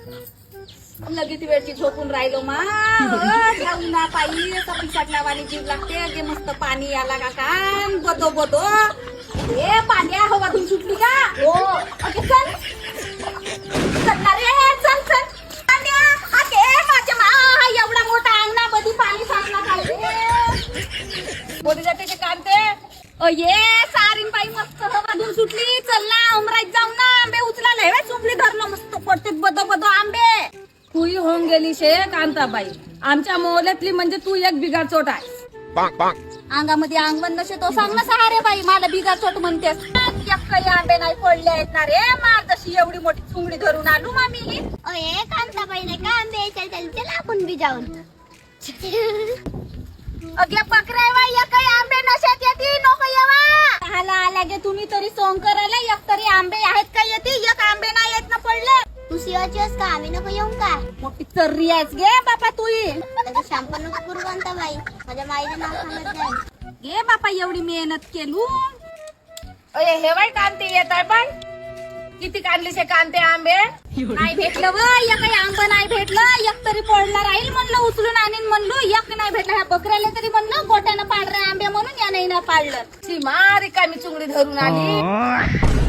लगेच वेळची झोपून राहिलो मा जाऊन ना पायी पिसाट लावानी जीव लागते अगे मस्त पाणी आला का काम बदो बदो हे पाण्या हवा धुवून सुटली का हो अगे चल चल ना रे चल चल पाण्या अगे माझ्या मा एवढा मोठा अंगणा मध्ये पाणी साचला काय रे बोली जाते ते कांते ये सारीन बाई मस्त हवा धुवून सुटली चल ना उमराईत जाऊ ना आंबे उचला लय चुपली धरलं मस्त पडते बदो बदो आंबे तूही होऊन गेली शे कांताबाई आमच्या मोहल्यातली म्हणजे तू एक बिगाड चोट आहे अंगामध्ये अंगवण नसे तो सांग ना सहारे बाई मला बिगा चोट म्हणतेस काही आंबे नाही पडले आहेत ना रे मा तशी एवढी मोठी चुंगडी धरून आलो मामी अये कांताबाई नाही का आंबे चल चल चल आपण बी जाऊन अगे पकराय बाई या काही आंबे नशेत येते नको येवा आला आला गे तुम्ही तरी सोंग करायला एक तरी आंबे आहेत का येते एक आंबे नाही येत ना पडले तू सिवाचीस का आम्ही नको येऊन का मोठी चर्री आहेस गे बापा तू त्याचं शॅम्पू नको करू कांताबाई माझ्या माईचं नाव सांगत जाईल गे बापा एवढी मेहनत केलू अरे हे बाई कांते येत आहे पण किती काढली शे कांते आंबे नाही भेटलं व एक काही आंबा नाही भेटलं एक तरी पडला राहील म्हणलं उचलून आणीन म्हणलो एक नाही भेटला ह्या बकऱ्याला तरी म्हणलं गोट्यानं पाडलं आंबे म्हणून या नाही ना पाडलं ती मारी का मी चुंगडी धरून आली